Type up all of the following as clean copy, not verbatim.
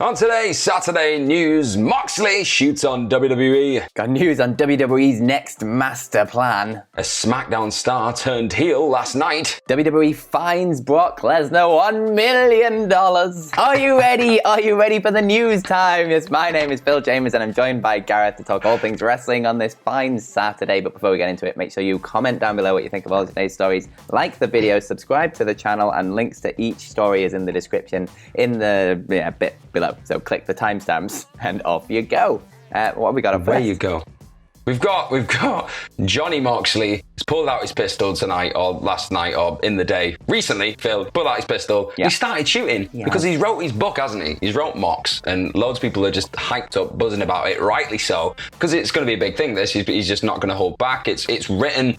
On today's Saturday news, Moxley shoots on WWE. Got news on WWE's next master plan. A SmackDown star turned heel last night. WWE fines Brock Lesnar $1 million. Are you ready? Are you ready for the news time? Yes, my name is Phil James and I'm joined by Gareth to talk all things wrestling on this fine Saturday. But before we get into it, make sure you comment down below what you think of all today's stories. Like the video, subscribe to the channel, and links to each story is in the description in the bit below. So click the timestamps and off you go. What have we got up There you go. We've got Johnny Moxley. He's pulled out his pistol tonight or last night or in the day. Recently, Phil pulled out his pistol. Yeah. He started shooting because he's wrote his book, hasn't he? He's wrote Mox, and loads of people are just hyped up, buzzing about it, rightly so, because it's going to be a big thing. This, he's just not going to hold back. It's written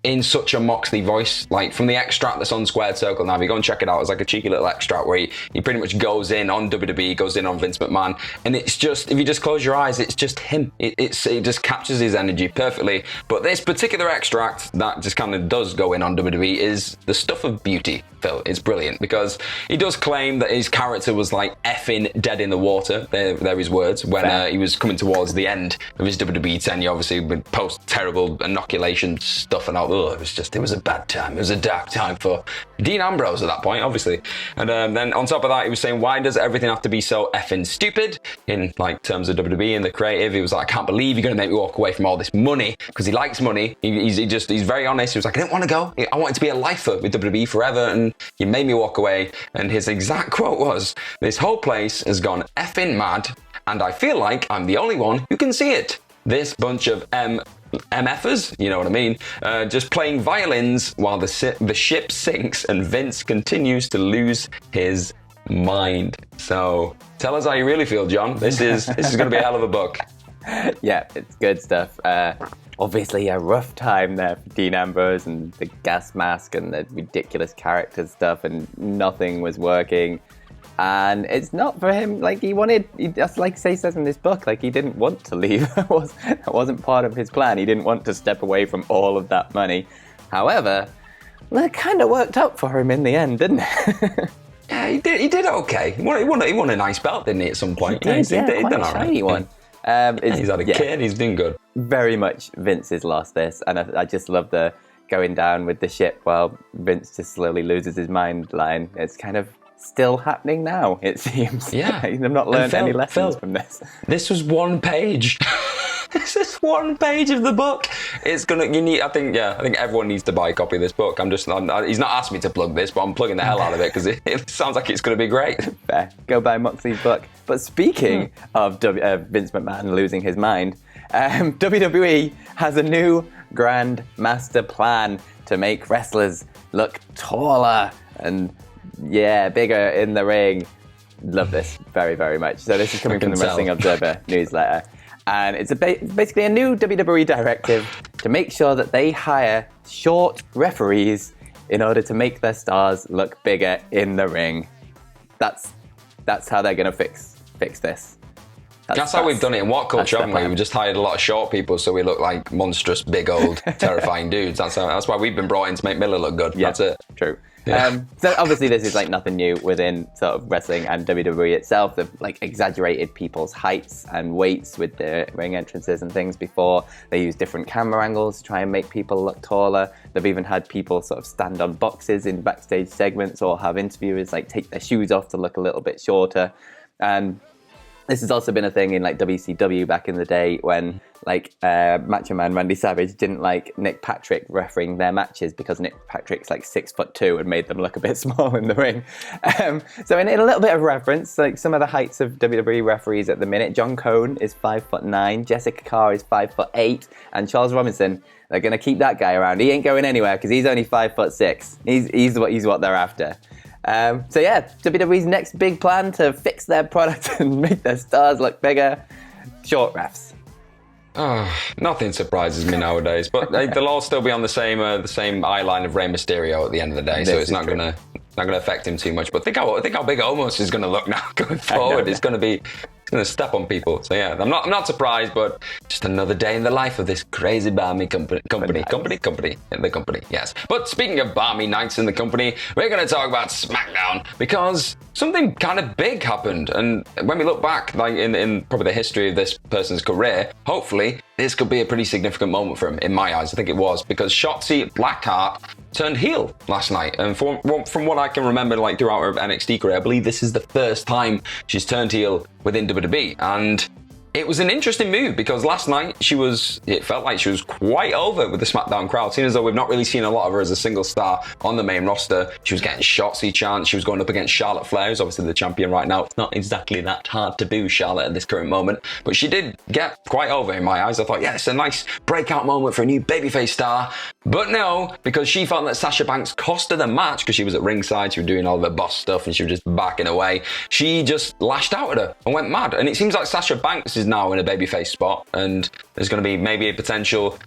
in such a Moxley voice, like from the extract that's on Squared Circle now. If you go and check it out, it's like a cheeky little extract where he pretty much goes in on WWE, goes in on Vince McMahon, and it's just, if you just close your eyes, it's just him. It just captures his energy perfectly. But this particular extract that just kind of does go in on WWE is the stuff of beauty, Phil. It's brilliant because he does claim that his character was like effing dead in the water. They're his words when he was coming towards the end of his WWE tenure, obviously with post terrible inoculation stuff and all. It was a bad time. It was a dark time for Dean Ambrose at that point, obviously. And then on top of that, he was saying, why does everything have to be so effing stupid in like terms of WWE and the creative? He was like, I can't believe you're going to make me walk away from all this money, because he likes money. He's very honest. He was like, I didn't want to go. I wanted to be a lifer with WWE forever, and you made me walk away. And his exact quote was, this whole place has gone effing mad, and I feel like I'm the only one who can see it. This bunch of MFers, you know what I mean, just playing violins while the ship sinks and Vince continues to lose his mind. So tell us how you really feel, John. This is going to be a hell of a book. Yeah, it's good stuff. Obviously a rough time there for Dean Ambrose and the gas mask and the ridiculous character stuff, and nothing was working. And it's not for him, like just like Say says in this book, like he didn't want to leave. That wasn't part of his plan. He didn't want to step away from all of that money. However, that kind of worked out for him in the end, didn't it? Yeah, he did okay. He won a nice belt, didn't he, at some point? He did quite a shiny one. He's had a kid, he's doing good. Very much Vince's lost this, and I just love the going down with the ship while Vince just slowly loses his mind line. It's kind of still happening now, it seems. Yeah. They've not learned any lessons from this. This was one page. This is one page of the book. It's gonna. I think everyone needs to buy a copy of this book. He's not asked me to plug this, but I'm plugging the hell out of it because it sounds like it's gonna be great. Fair. Go buy Moxley's book. But speaking of Vince McMahon losing his mind, WWE has a new grand master plan to make wrestlers look taller and bigger in the ring. Love this very, very much. So this is coming from the Wrestling Observer newsletter. And it's basically a new WWE directive to make sure that they hire short referees in order to make their stars look bigger in the ring. That's how they're going to fix this. That's how we've done it in WhatCulture, haven't we? We've just hired a lot of short people so we look like monstrous, big, old, terrifying dudes. That's why we've been brought in to make Miller look good. Yeah, that's it. True. Yeah. So obviously this is like nothing new within sort of wrestling and WWE itself. They've like exaggerated people's heights and weights with the ring entrances and things before. They use different camera angles to try and make people look taller. They've even had people sort of stand on boxes in backstage segments or have interviewers like take their shoes off to look a little bit shorter. And this has also been a thing in like WCW back in the day when like Macho Man Randy Savage didn't like Nick Patrick refereeing their matches because Nick Patrick's like 6'2" and made them look a bit small in the ring. So in a little bit of reference, like some of the heights of WWE referees at the minute, John Cone is 5'9", Jessica Carr is 5'8", and Charles Robinson, they're going to keep that guy around. He ain't going anywhere because he's only 5'6". He's what they're after. So yeah, WWE's next big plan to fix their product and make their stars look bigger, short refs. Nothing surprises me nowadays, but they'll all still be on the same eye line of Rey Mysterio at the end of the day, so it's not gonna affect him too much. But think how big Omos is gonna look now going forward. It's gonna step on people. So yeah, I'm not surprised, but just another day in the life of this crazy barmy company, the company, yes. But speaking of barmy nights in the company, we're gonna talk about SmackDown because something kind of big happened. And when we look back, like in probably the history of this person's career, hopefully this could be a pretty significant moment for him, in my eyes. I think it was, because Shotzi Blackheart turned heel last night. And from what I can remember, like throughout her NXT career, I believe this is the first time she's turned heel within WWE. And it was an interesting move because last night it felt like she was quite over with the SmackDown crowd, seeing as though we've not really seen a lot of her as a single star on the main roster. She was getting Shotzi chants. She was going up against Charlotte Flair, who's obviously the champion right now. It's not exactly that hard to boo Charlotte at this current moment, but she did get quite over in my eyes. I thought, yeah, it's a nice breakout moment for a new babyface star. But no, because she felt that Sasha Banks cost her the match because she was at ringside, she was doing all the boss stuff and she was just backing away. She just lashed out at her and went mad. And it seems like Sasha Banks is now in a babyface spot, and there's going to be maybe a potential,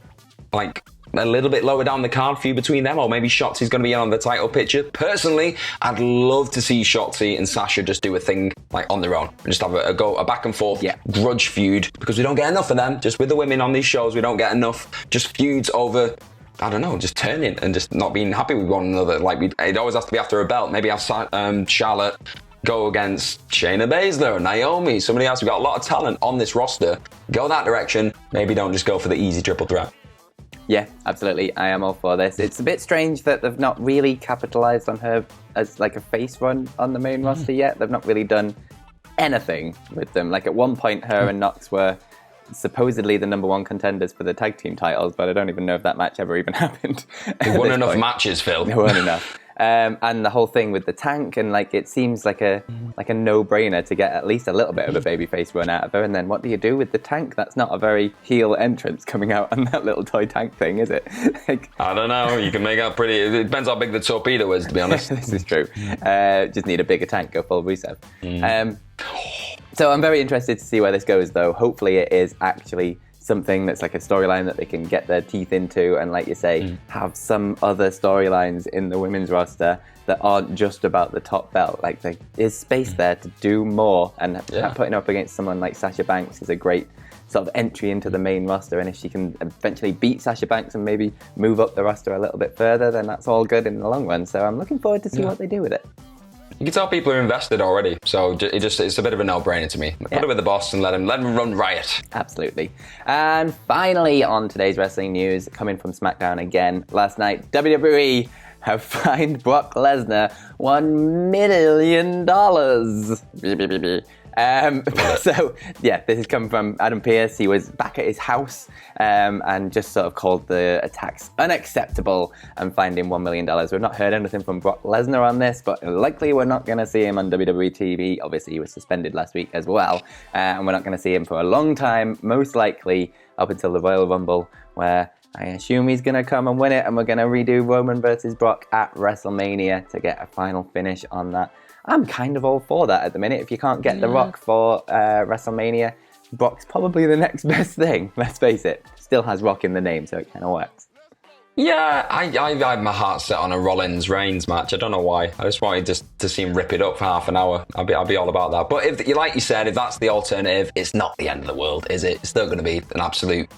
like, a little bit lower down the card feud between them, or maybe Shotzi's going to be on the title picture. Personally, I'd love to see Shotzi and Sasha just do a thing like on their own and just have a back and forth grudge feud, because we don't get enough of them. Just with the women on these shows, we don't get enough just feuds over, I don't know, just turning and just not being happy with one another. Like, it always has to be after a belt. Maybe have Charlotte go against Shayna Baszler, Naomi, somebody else. We've got a lot of talent on this roster. Go that direction. Maybe don't just go for the easy triple threat. Yeah, absolutely. I am all for this. It's a bit strange that they've not really capitalized on her as like a face run on the main roster yet. They've not really done anything with them. Like, at one point, her and Nox were supposedly the number one contenders for the tag team titles, but I don't even know if that match ever even happened. They won enough matches, Phil. There weren't enough. And the whole thing with the tank, and like, it seems like a no-brainer to get at least a little bit of a babyface run out of her. And then what do you do with the tank? That's not a very heel entrance coming out on that little toy tank thing, is it? Like, I don't know. You can make out pretty. It depends how big the torpedo is, to be honest. This is true. Just need a bigger tank. Go full Rusev. So I'm very interested to see where this goes, though. Hopefully, it is actually something that's like a storyline that they can get their teeth into, and, like you say, have some other storylines in the women's roster that aren't just about the top belt. Like, there is space there to do more, and putting up against someone like Sasha Banks is a great sort of entry into the main roster. And if she can eventually beat Sasha Banks and maybe move up the roster a little bit further, then that's all good in the long run. So I'm looking forward to see what they do with it. You can tell people are invested already, so it's a bit of a no-brainer to me. Put it with the boss and let him run riot. Absolutely. And finally, on today's wrestling news, coming from SmackDown again, last night, WWE have fined Brock Lesnar $1 million. So, yeah, this has come from Adam Pearce. He was back at his house and just sort of called the attacks unacceptable and fined him $1 million. We've not heard anything from Brock Lesnar on this, but likely we're not going to see him on WWE TV. Obviously, he was suspended last week as well, and we're not going to see him for a long time, most likely up until the Royal Rumble, where I assume he's going to come and win it, and we're going to redo Roman versus Brock at WrestleMania to get a final finish on that. I'm kind of all for that at the minute. If you can't get The Rock for WrestleMania, Brock's probably the next best thing. Let's face it. Still has Rock in the name, so it kind of works. Yeah, I had my heart set on a Rollins-Reigns match. I don't know why. I just wanted to see him rip it up for half an hour. I'll be all about that. But if, like you said, if that's the alternative, it's not the end of the world, is it? It's still going to be an absolute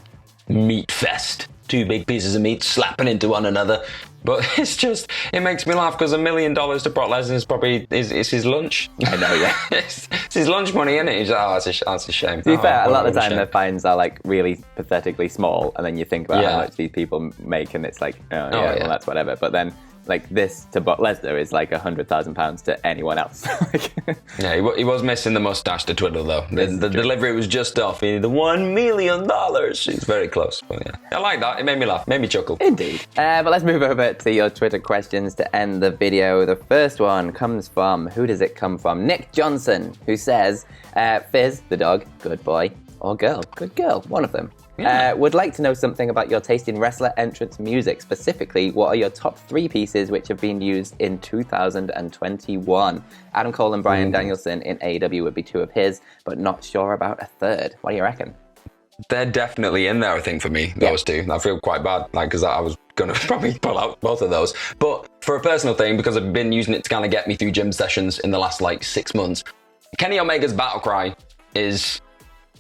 meat fest. Two big pieces of meat slapping into one another. But it makes me laugh because $1 million to Brock Lesnar is probably it's his lunch. I know, yeah. it's his lunch money, isn't it? He's like, that's a shame. To be fair, a lot of the time the fines are like really pathetically small, and then you think about how much these people make, and it's like, well, that's whatever. But then, like, this to Brock Lesnar is like £100,000 to anyone else. Yeah, he was missing the mustache to twiddle, though. The delivery was just off. He needed the $1 million. It's very close. But yeah, I like that. It made me laugh, made me chuckle. Indeed. But let's move over to your Twitter questions to end the video. The first one comes from, who does it come from? Nick Johnson, who says, Fizz, the dog, good boy, or girl, good girl, one of them. Would like to know something about your taste in wrestler entrance music. Specifically, what are your top 3 pieces which have been used in 2021? Adam Cole and Bryan Danielson in AEW would be 2 of his, but not sure about a third. What do you reckon? They're definitely in there, I think, for me, those 2. I feel quite bad, because I was going to probably pull out both of those. But for a personal thing, because I've been using it to kind of get me through gym sessions in the last, 6 months, Kenny Omega's Battle Cry is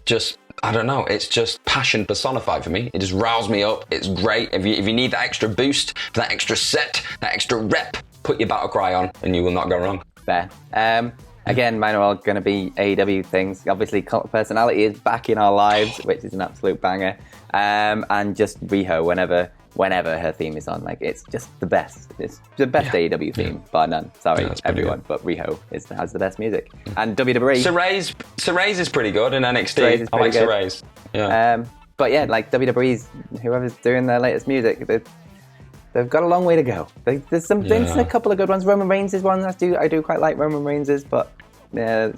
just, I don't know, it's just passion personified for me. It just riles me up. It's great. If you need that extra boost, that extra set, that extra rep, put your Battle Cry on and you will not go wrong. Fair. Again, mine are all going to be AEW things. Obviously, Cult of Personality is back in our lives, which is an absolute banger. And just Riho, whenever her theme is on, like, it's just the best. It's the best AEW theme, bar none. Sorry, everyone, but Riho has the best music. And WWE. Saray's is pretty good in NXT. I like Saray's. Yeah. But yeah, like WWE's, whoever's doing their latest music, they've got a long way to go. There's a couple of good ones. Roman Reigns is one I do quite like. Roman Reigns, but yeah,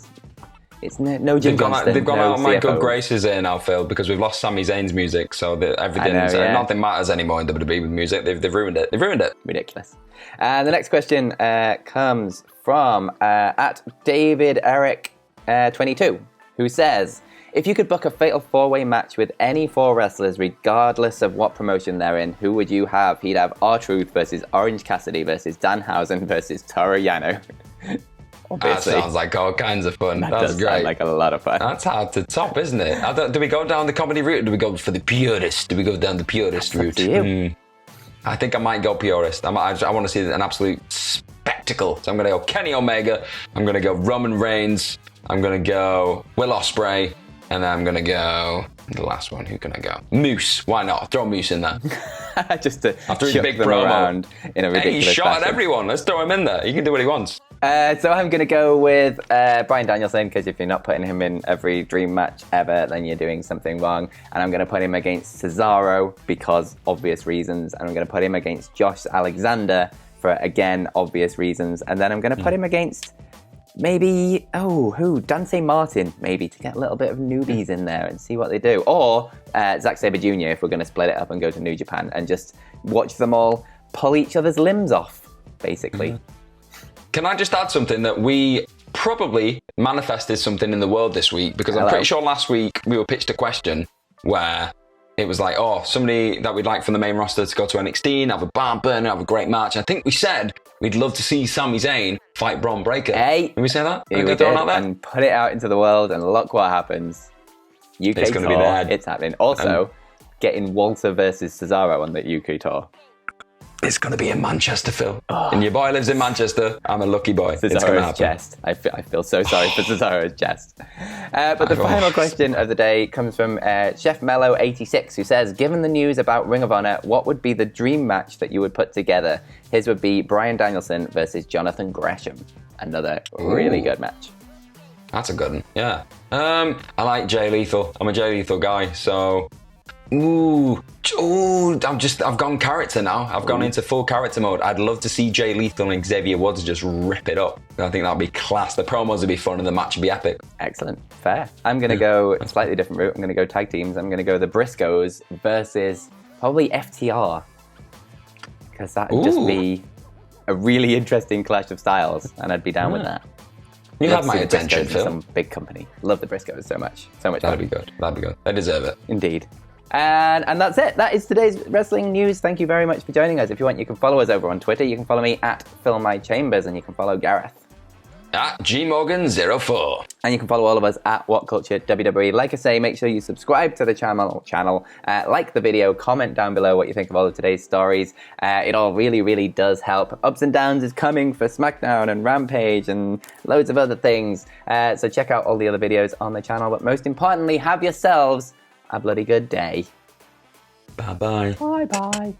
it's no Jim Johnston. They've gone no out my good graces here now, Phil, because we've lost Sami Zayn's music, so nothing matters anymore in WWE with music. They've ruined it. Ridiculous. The next question comes from at David Eric 22, who says, if you could book a fatal 4-way match with any 4 wrestlers, regardless of what promotion they're in, who would you have? He'd have R-Truth versus Orange Cassidy versus Danhausen versus Toru Yano. That sounds like all kinds of fun. That's great. Sound like a lot of fun. That's hard to top, isn't it? Do we go down the comedy route, or do we go for the purist? Do we go down the purist route? I think I might go purist. I want to see an absolute spectacle. So I'm going to go Kenny Omega. I'm going to go Roman Reigns. I'm going to go Will Ospreay. And then I'm going to go, the last one, who can I go? Moose. Why not? Throw Moose in there. Just to after his big them promo around in a ridiculous he shot fashion. at everyone. Let's throw him in there. He can do what he wants. So I'm going to go with Bryan Danielson, because if you're not putting him in every dream match ever, then you're doing something wrong. And I'm going to put him against Cesaro because obvious reasons. And I'm going to put him against Josh Alexander for, again, obvious reasons. And then I'm going to put him against maybe, Dante Martin, maybe, to get a little bit of newbies in there and see what they do. Or Zack Sabre Jr., if we're going to split it up and go to New Japan, and just watch them all pull each other's limbs off, basically. Can I just add something that we probably manifested something in the world this week? Because I'm pretty sure last week we were pitched a question where it was like, somebody that we'd like from the main roster to go to NXT and have a barn burner, have a great match. I think we said we'd love to see Sami Zayn fight Braun Breaker. Hey, did we say that? We did, and put it out into the world, and look what happens. UK it's tour, going to be there. It's happening. Also, getting Walter versus Cesaro on the UK tour. It's going to be in Manchester, Phil. And your boy lives in Manchester. I'm a lucky boy. It's going to happen. Chest. I feel so sorry for Cesaro's chest. But the final question of the day comes from Chef Mello86, who says, given the news about Ring of Honor, what would be the dream match that you would put together? His would be Bryan Danielson versus Jonathan Gresham. Another really good match. That's a good one, yeah. I like Jay Lethal. I'm a Jay Lethal guy, so... I've gone character now. I've gone into full character mode. I'd love to see Jay Lethal and Xavier Woods just rip it up. I think that'd be class. The promos would be fun and the match would be epic. Excellent. Fair. I'm going to go a slightly different route. I'm going to go tag teams. I'm going to go the Briscoes versus probably FTR. Because that would just be a really interesting clash of styles, and I'd be down with that. You have my attention, Phil. Some big company. Love the Briscoes so much. So much That'd be good. They deserve it. Indeed. And that's it. That is today's wrestling news. Thank you very much for joining us. If you want, you can follow us over on Twitter. You can follow me at PhilMyChambers, and you can follow Gareth at GMorgan04. And you can follow all of us at WhatCulture WWE. Like I say, make sure you subscribe to the channel, like the video, comment down below what you think of all of today's stories. It all really, really does help. Ups and Downs is coming for SmackDown and Rampage and loads of other things. So check out all the other videos on the channel. But most importantly, have yourselves a bloody good day. Bye-bye. Bye-bye.